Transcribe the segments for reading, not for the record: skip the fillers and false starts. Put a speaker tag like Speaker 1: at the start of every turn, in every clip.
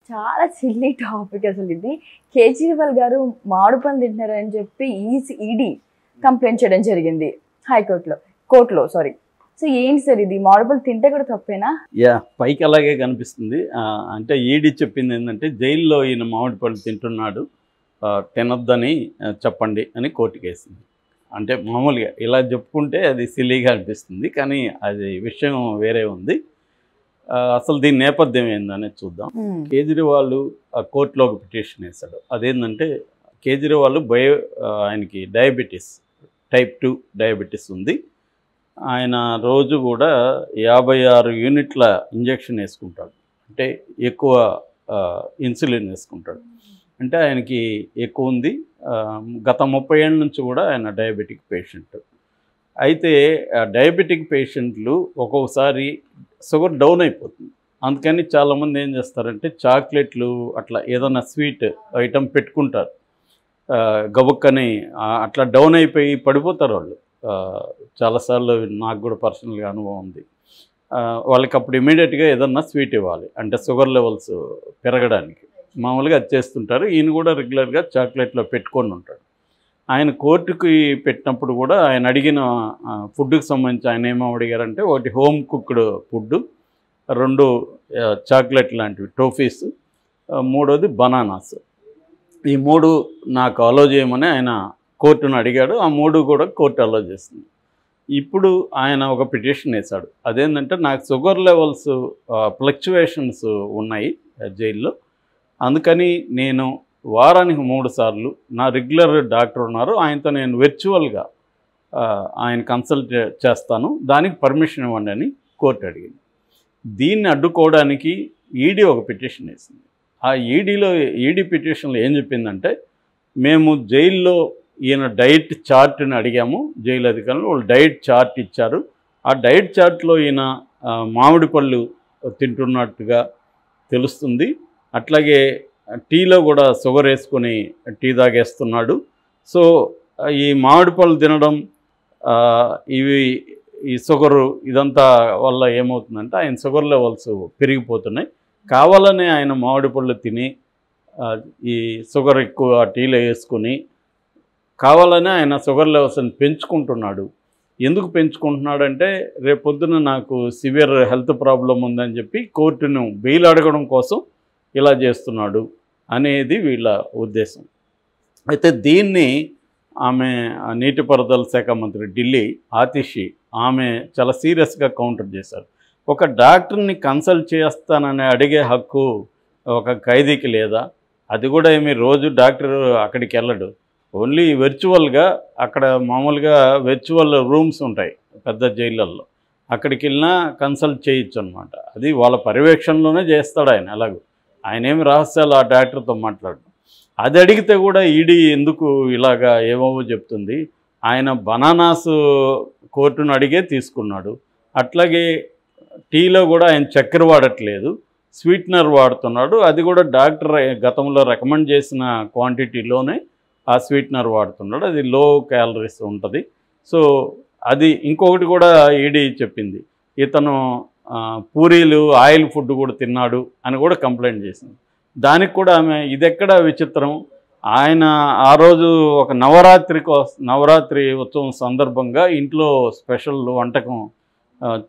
Speaker 1: చాలా silly topic అసలు ఇది. కేజ్రీవాల్ గారు మామిడి పండు తింటున్నారని చెప్పి ఈడీ కంప్లైంట్ చేయడం జరిగింది కోర్టులో సారీ. సో ఏంటి సార్ ఇది, మామిడి పళ్ళు తింటే కూడా తప్పేనా?
Speaker 2: పైకి అలాగే కనిపిస్తుంది. అంటే ఈడీ చెప్పింది ఏంటంటే జైల్లో ఈయన మామిడి పళ్ళు తింటున్నాడు, తినొద్దని చెప్పండి అని కోర్టుకి వేసింది. అంటే మామూలుగా ఇలా చెప్పుకుంటే అది సిల్లీగా అనిపిస్తుంది, కానీ అది విషయం వేరే ఉంది. అసలు దీని నేపథ్యం ఏందనేది చూద్దాం. కేజ్రీవాల్ కోర్టులో ఒక పిటిషన్ వేశాడు. అదేంటంటే కేజ్రీవాల్ ఆయనకి డయాబెటీస్ టైప్ 2 డయాబెటీస్ ఉంది. ఆయన రోజు కూడా 56 యూనిట్ల ఇంజెక్షన్ వేసుకుంటాడు, అంటే ఎక్కువ ఇన్సులిన్ వేసుకుంటాడు. అంటే ఆయనకి ఎక్కువ ఉంది. గత 30 ఏళ్ళ నుంచి కూడా ఆయన డయాబెటిక్ పేషెంట్. అయితే డయాబెటిక్ పేషెంట్లు ఒక్కొక్కసారి షుగర్ డౌన్ అయిపోతుంది. అందుకని చాలామంది ఏం చేస్తారంటే చాక్లెట్లు అట్లా ఏదైనా స్వీట్ ఐటమ్ పెట్టుకుంటారు. గబుక్కని అట్లా డౌన్ అయిపోయి పడిపోతారు వాళ్ళు. చాలాసార్లు నాకు కూడా పర్సనల్గా అనుభవం ఉంది. వాళ్ళకి అప్పుడు ఇమీడియట్గా ఏదన్నా స్వీట్ ఇవ్వాలి, అంటే షుగర్ లెవెల్స్ పెరగడానికి. మామూలుగా అది చేస్తుంటారు. ఈయన కూడా రెగ్యులర్గా చాక్లెట్లో పెట్టుకొని ఉంటాడు. ఆయన కోర్టుకి పెట్టినప్పుడు కూడా ఆయన అడిగిన ఫుడ్కి సంబంధించి ఆయన ఏమో అడిగారంటే, ఒకటి హోమ్ కుక్డ్ ఫుడ్, 2 చాక్లెట్ లాంటివి టోఫీస్, 3వది బనానాస్. ఈ 3 నాకు అలో చేయమని ఆయన కోర్టును అడిగాడు. ఆ 3 కూడా కోర్టు అలో చేస్తుంది. ఇప్పుడు ఆయన ఒక పిటిషన్ వేశాడు. అదేంటంటే నాకు షుగర్ లెవెల్స్ ఫ్లక్చువేషన్స్ ఉన్నాయి జైల్లో, అందుకని నేను వారానికి 3 సార్లు నా రెగ్యులర్ డాక్టర్ ఉన్నారు, ఆయనతో నేను వర్చువల్గా ఆయన కన్సల్ట్ చేస్తాను, దానికి పర్మిషన్ ఇవ్వండి అని కోర్టు అడిగింది. దీన్ని అడ్డుకోవడానికి ఈడీ ఒక పిటిషన్ వేసింది. ఆ ఈడీ పిటిషన్లో ఏం చెప్పిందంటే, మేము జైల్లో ఈయన డైట్ చార్ట్ని అడిగాము, జైలు అధికారులు వాళ్ళు డైట్ చార్ట్ ఇచ్చారు. ఆ డైట్ చార్ట్లో ఈయన మామిడి పళ్ళు తింటున్నట్టుగా తెలుస్తుంది. అట్లాగే టీలో కూడా షుగర్ వేసుకొని టీ తాగేస్తున్నాడు. సో ఈ మామిడి పళ్ళు తినడం, ఈ షుగరు ఇదంతా వల్ల ఏమవుతుందంటే ఆయన షుగర్ లెవెల్స్ పెరిగిపోతున్నాయి. కావాలనే ఆయన మామిడి పళ్ళు తిని ఈ షుగర్ ఎక్కువ టీలో వేసుకొని కావాలనే ఆయన షుగర్ లెవెల్స్ని పెంచుకుంటున్నాడు. ఎందుకు పెంచుకుంటున్నాడంటే రేపు పొద్దున నాకు సివియర్ హెల్త్ ప్రాబ్లం ఉందని చెప్పి కోర్టును బెయిల్ అడగడం కోసం ఇలా చేస్తున్నాడు అనేది వీళ్ళ ఉద్దేశం. అయితే దీన్ని ఆమె నీటిపారుదల శాఖ మంత్రి ఢిల్లీ ఆతిషి ఆమె చాలా సీరియస్గా కౌంటర్ చేశారు. ఒక డాక్టర్ని కన్సల్ట్ చేస్తానని అడిగే హక్కు ఒక ఖైదీకి లేదా? అది కూడా ఏమి రోజు డాక్టర్ అక్కడికి వెళ్ళడు, ఓన్లీ వర్చువల్గా అక్కడ మామూలుగా వర్చువల్ రూమ్స్ ఉంటాయి పెద్ద జైళ్ళల్లో, అక్కడికి వెళ్ళినా కన్సల్ట్ చేయొచ్చు అనమాట. అది వాళ్ళ పర్యవేక్షణలోనే చేస్తాడు ఆయన. అలాగూ ఆయన ఏమి రహస్యాలు ఆ డాక్టర్తో మాట్లాడు. అది అడిగితే కూడా ఈడీ ఎందుకు ఇలాగా ఏమేవో చెప్తుంది. ఆయన బనానాస్ కోర్టును అడిగే తీసుకున్నాడు. అట్లాగే టీలో కూడా ఆయన చక్కెర వాడట్లేదు, స్వీట్నర్ వాడుతున్నాడు. అది కూడా డాక్టర్ గతంలో రికమెండ్ చేసిన క్వాంటిటీలోనే ఆ స్వీట్నర్ వాడుతున్నాడు. అది లో క్యాలరీస్ ఉంటుంది. సో అది ఇంకొకటి కూడా ఈడీ చెప్పింది, ఇతను పూరీలు ఆయిల్ ఫుడ్ కూడా తిన్నాడు అని కూడా కంప్లైంట్ చేసింది. దానికి కూడా ఆమె ఇదెక్కడ విచిత్రం, ఆయన ఆ రోజు ఒక నవరాత్రి ఉత్సవం సందర్భంగా ఇంట్లో స్పెషల్ వంటకం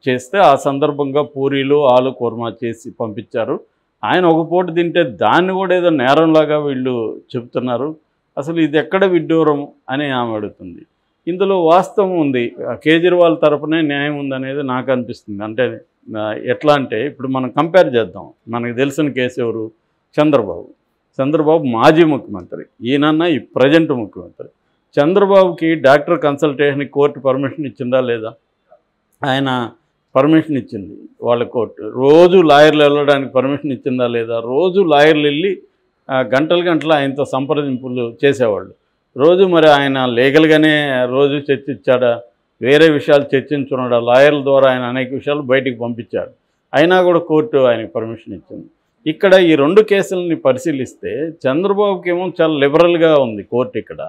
Speaker 2: చేస్తే ఆ సందర్భంగా పూరీలు ఆలు కుర్మా చేసి పంపించారు. ఆయన ఒక పూట తింటే దాన్ని కూడా ఏదో నేరంలాగా వీళ్ళు చెప్తున్నారు. అసలు ఇది ఎక్కడ విడ్డూరం అని ఆమె అడుగుతుంది. ఇందులో వాస్తవం ఉంది, కేజ్రీవాల్ తరపునే న్యాయం ఉందనేది నాకు అనిపిస్తుంది. అంటే ఎట్లా అంటే ఇప్పుడు మనం కంపేర్ చేద్దాం. మనకు తెలిసిన కేసు ఎవరు? చంద్రబాబు మాజీ ముఖ్యమంత్రి, ఈయనన్న ఈ ప్రజెంట్ ముఖ్యమంత్రి. చంద్రబాబుకి డాక్టర్ కన్సల్టేషన్కి కోర్టు పర్మిషన్ ఇచ్చిందా లేదా? ఆయన పర్మిషన్ ఇచ్చింది వాళ్ళ కోర్టు. రోజు లాయర్లు వెళ్ళడానికి పర్మిషన్ ఇచ్చిందా లేదా? రోజు లాయర్లు వెళ్ళి గంటలు ఆయనతో సంప్రదింపులు చేసేవాళ్ళు రోజు. మరి ఆయన లీగల్గానే రోజు చర్చించాడా? వేరే విషయాలు చర్చించున్నాడా? లాయర్ల ద్వారా ఆయన అనేక విషయాలు బయటికి పంపించాడు. అయినా కూడా కోర్టు ఆయనకు పర్మిషన్ ఇచ్చింది. ఇక్కడ ఈ 2 కేసులని పరిశీలిస్తే చంద్రబాబుకి ఏమో చాలా లిబరల్గా ఉంది కోర్టు ఇక్కడ.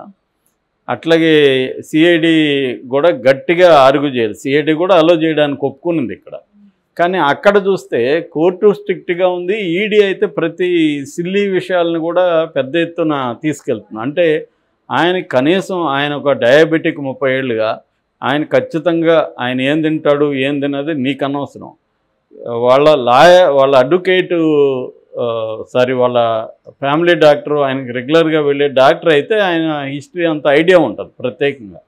Speaker 2: అట్లాగే సిఐడి కూడా గట్టిగా ఆర్గ్యూ చేయాలి, సిఐడి కూడా అలో చేయడానికి ఒప్పుకునింది ఇక్కడ. కానీ అక్కడ చూస్తే కోర్టు స్ట్రిక్ట్గా ఉంది. ఈడీ అయితే ప్రతి సిల్లీ విషయాలను కూడా పెద్ద ఎత్తున తీసుకెళ్తుంది. అంటే ఆయన కనీసం ఆయన ఒక డయాబెటిక్ 30 ఏళ్ళుగా ఆయన ఖచ్చితంగా ఆయన ఏం తింటాడు ఏం తినది నీకు అనవసరం. వాళ్ళ అడ్వకేటు వాళ్ళ ఫ్యామిలీ డాక్టరు ఆయనకి రెగ్యులర్గా వెళ్ళే డాక్టర్ అయితే ఆయన హిస్టరీ అంత ఐడియా ఉంటుంది ప్రత్యేకంగా.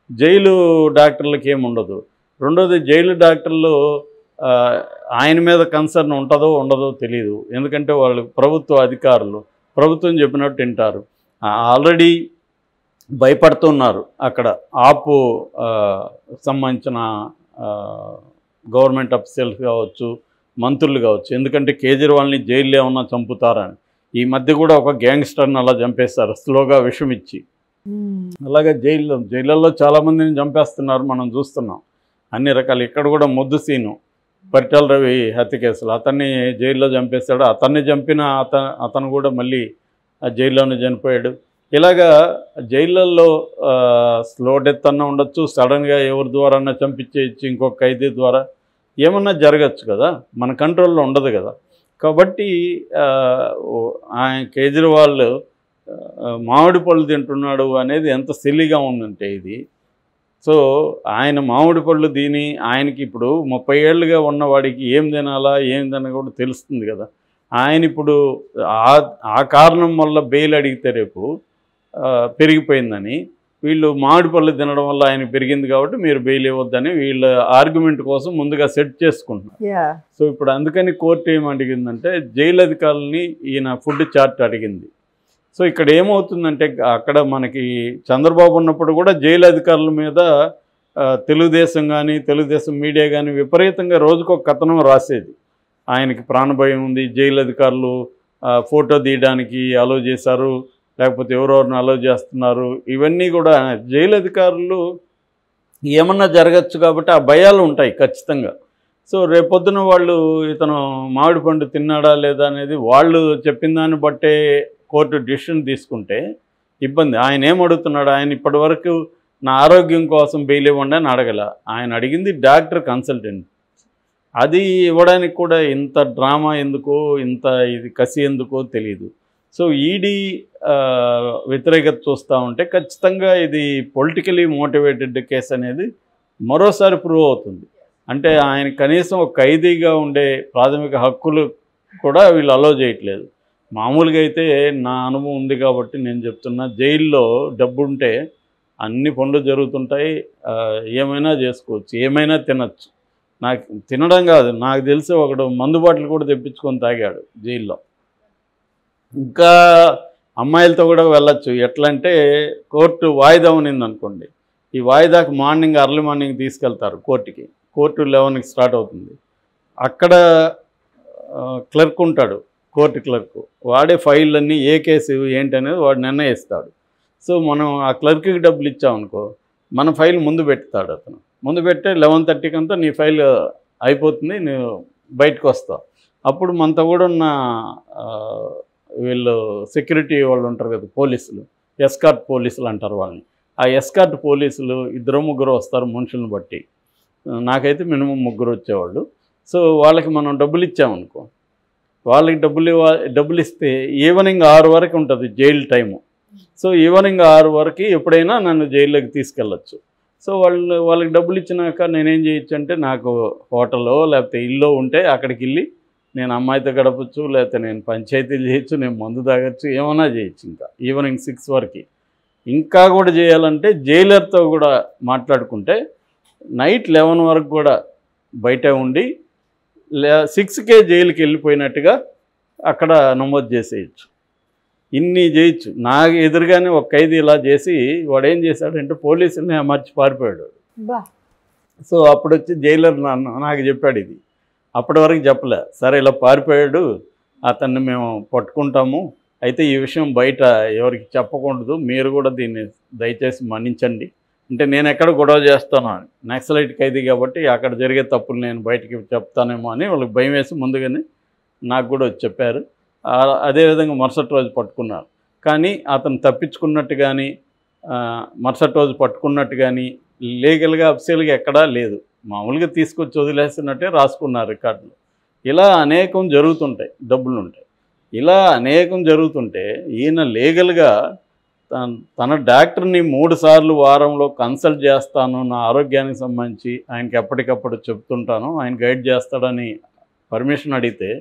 Speaker 2: జైలు డాక్టర్లకి ఏముండదు. రెండోది జైలు డాక్టర్లు ఆయన మీద కన్సర్న్ ఉంటుందో ఉండదో తెలియదు. ఎందుకంటే వాళ్ళు ప్రభుత్వ అధికారులు, ప్రభుత్వం చెప్పినట్టు వింటారు. ఆల్రెడీ భయపడుతున్నారు అక్కడ ఆపు సంబంధించిన గవర్నమెంట్ అఫీషియల్స్ కావచ్చు, మంత్రులు కావచ్చు. ఎందుకంటే కేజ్రీవాల్ని జైల్లో ఏమన్నా చంపుతారని. ఈ మధ్య కూడా ఒక గ్యాంగ్స్టర్ని అలా చంపేస్తారు స్లోగా విషం ఇచ్చి. అలాగే జైళ్ళల్లో చాలామందిని చంపేస్తున్నారు, మనం చూస్తున్నాం అన్ని రకాలు. ఇక్కడ కూడా ముద్దు సీను పరిటాల రవి హత్య కేసులు అతన్ని జైల్లో చంపేశాడు. అతన్ని చంపిన అతను కూడా మళ్ళీ ఆ జైల్లోనే చనిపోయాడు. ఇలాగా జైళ్ళల్లో స్లో డెత్ అన్న ఉండొచ్చు, సడన్గా ఎవరి ద్వారా చంపించేయచ్చు, ఇంకొక ఖైదీ ద్వారా ఏమన్నా జరగచ్చు కదా, మన కంట్రోల్లో ఉండదు కదా. కాబట్టి ఆయన కేజ్రీవాల్ మామిడి పళ్ళు తింటున్నాడు అనేది ఎంత సిల్లీగా ఉందంటే ఇది. సో ఆయన మామిడి పళ్ళు తిని ఆయనకి ఇప్పుడు 30 ఏళ్ళుగా ఉన్నవాడికి ఏం తినాలా ఏం తినకూడదు తెలుస్తుంది కదా. ఆయన ఇప్పుడు ఆ కారణం వల్ల బెయిల్ అడిగితే రేపు పెరిగిపోయిందని, వీళ్ళు మామిడి పళ్ళు తినడం వల్ల ఆయన పెరిగింది కాబట్టి మీరు బెయిల్ ఇవ్వద్దని వీళ్ళ ఆర్గ్యుమెంట్ కోసం ముందుగా సెట్ చేసుకుంటున్నారు. సో ఇప్పుడు అందుకని కోర్టు ఏం అడిగిందంటే జైలు అధికారులని ఈయన ఫుడ్ చార్ట్ అడిగింది. సో ఇక్కడ ఏమవుతుందంటే అక్కడ మనకి చంద్రబాబు ఉన్నప్పుడు కూడా జైలు అధికారుల మీద తెలుగుదేశం కానీ తెలుగుదేశం మీడియా కానీ విపరీతంగా రోజుకొక కథనం రాసేది. ఆయనకి ప్రాణభయం ఉంది, జైలు అధికారులు ఫోటో తీయడానికి అలో చేశారు, లేకపోతే ఎవరెవరిని అలో చేస్తున్నారు, ఇవన్నీ కూడా జైలు అధికారులు ఏమన్నా జరగచ్చు కాబట్టి ఆ భయాలు ఉంటాయి ఖచ్చితంగా. సో రేపొద్దున వాళ్ళు ఇతను మామిడి పండు తిన్నాడా లేదా అనేది వాళ్ళు చెప్పిన దాన్ని బట్టే కోర్టు డిసిషన్ తీసుకుంటే ఇబ్బంది. ఆయన ఏం అడుగుతున్నాడు, ఆయన ఇప్పటివరకు నా ఆరోగ్యం కోసం బెయిల్ ఇవ్వండి అని అడగల. ఆయన అడిగింది డాక్టర్ కన్సల్టెంట్. అది ఇవ్వడానికి కూడా ఇంత డ్రామా ఎందుకో, ఇంత ఇది కసి ఎందుకో తెలియదు. సో ఈడీ వ్యతిరేకత చూస్తూ ఉంటే ఖచ్చితంగా ఇది పొలిటికలీ మోటివేటెడ్ కేసు అనేది మరోసారి ప్రూవ్ అవుతుంది. అంటే ఆయన కనీసం ఒక ఖైదీగా ఉండే ప్రాథమిక హక్కులు కూడా వీళ్ళు అలో చేయట్లేదు. మామూలుగా అయితే నా అనుభవం ఉంది కాబట్టి నేను చెప్తున్నా, జైల్లో డబ్బు ఉంటే అన్ని పనులు జరుగుతుంటాయి, ఏమైనా చేసుకోవచ్చు, ఏమైనా తినచ్చు. నాకు తినడం కాదు, నాకు తెలిసి ఒకడు మందు బాటిల్ కూడా తెప్పించుకొని తాగాడు జైల్లో. ఇంకా అమ్మాయిలతో కూడా వెళ్ళచ్చు. ఎట్లా అంటే కోర్టు వాయిదా ఉన్నింది అనుకోండి, ఈ వాయిదాకు అర్లీ మార్నింగ్ తీసుకెళ్తారు కోర్టుకి. కోర్టు 11కి స్టార్ట్ అవుతుంది. అక్కడ క్లర్క్ ఉంటాడు, కోర్టు క్లర్క్. వాడే ఫైల్ అన్నీ ఏ కేసు ఏంటి అనేది వాడు నిర్ణయిస్తాడు. సో మనం ఆ క్లర్క్కి డబ్బులు ఇచ్చామనుకో, మన ఫైల్ ముందు పెడతాడు అతను. ముందు పెట్టే 11:30కి అంతా నీ ఫైల్ అయిపోతుంది, నువ్వు బయటకు వస్తావు. అప్పుడు మనతో కూడా ఉన్న వీళ్ళు సెక్యూరిటీ వాళ్ళు ఉంటారు కదా, పోలీసులు, ఎస్కార్ట్ పోలీసులు అంటారు వాళ్ళని. ఆ ఎస్కార్ట్ పోలీసులు 2-3 వస్తారు మనుషులను బట్టి. నాకైతే మినిమం 3 వచ్చేవాళ్ళు. సో వాళ్ళకి మనం డబ్బులు ఇచ్చామనుకో, వాళ్ళకి డబ్బులు ఇస్తే ఈవినింగ్ 6 వరకు ఉంటుంది జైలు టైము. సో ఈవినింగ్ 6 వరకు ఎప్పుడైనా నన్ను జైల్లోకి తీసుకెళ్ళచ్చు. సో వాళ్ళకి డబ్బులు ఇచ్చినాక నేనేం చేయొచ్చు అంటే, నాకు హోటల్లో లేకపోతే ఇల్లు ఉంటే అక్కడికి వెళ్ళి నేను అమ్మాయితో గడపచ్చు, లేకపోతే నేను పంచాయతీలు చేయొచ్చు, నేను మందు తాగొచ్చు, ఏమైనా చేయొచ్చు. ఇంకా ఈవినింగ్ 6 వరకు. ఇంకా కూడా చేయాలంటే జైలర్తో కూడా మాట్లాడుకుంటే నైట్ 11 వరకు కూడా బయట ఉండి 6కే జైలుకి వెళ్ళిపోయినట్టుగా అక్కడ నమోదు చేసేయచ్చు. ఇన్ని చేయొచ్చు. నాకు ఎదురుగానే ఒక ఖైదీ ఇలా చేసి వాడు ఏం చేశాడంటే పోలీసుల్ని అమర్చి పారిపోయాడు. సో అప్పుడు వచ్చి జైలర్ నాకు చెప్పాడు ఇది. అప్పటి వరకు చెప్పలే. సరే ఇలా పారిపోయాడు, అతన్ని మేము పట్టుకుంటాము, అయితే ఈ విషయం బయట ఎవరికి చెప్పకూడదు, మీరు కూడా దీన్ని దయచేసి మన్నించండి. అంటే నేను ఎక్కడ గొడవ చేస్తాను, నక్సలైట్ ఖైదీ కాబట్టి అక్కడ జరిగే తప్పులు నేను బయటికి చెప్తానేమో అని వాళ్ళకి భయం వేసి ముందుగానే నాకు కూడా వచ్చి చెప్పారు. అదేవిధంగా మరుసటి రోజు పట్టుకున్నారు. కానీ అతను తప్పించుకున్నట్టు కానీ మరుసటి రోజు పట్టుకున్నట్టు కానీ లీగల్గా అఫీషియల్గా ఎక్కడా లేదు. మామూలుగా తీసుకొచ్చి వదిలేస్తున్నట్టే రాసుకున్నారు రికార్డులు. ఇలా అనేకం జరుగుతుంటాయి, డబ్బులు ఉంటాయి. ఇలా అనేకం జరుగుతుంటే ఈయన లీగల్గా తన డాక్టర్ని 3 సార్లు వారంలో కన్సల్ట్ చేస్తాను, నా ఆరోగ్యానికి సంబంధించి ఆయనకి ఎప్పటికప్పుడు చెప్తుంటాను, ఆయన గైడ్ చేస్తాడని పర్మిషన్ అడిగితే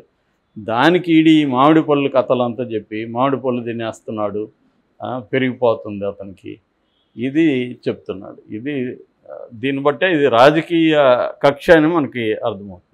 Speaker 2: దానికి ఈడి మామిడి పళ్ళు కథలంతా చెప్పి మామిడి పళ్ళు తినేస్తున్నాడు, పెరిగిపోతుంది అతనికి, ఇది చెప్తున్నాడు. దీన్ని బట్టే ఇది రాజకీయ కక్ష అని మనకి అర్థమవుతుంది.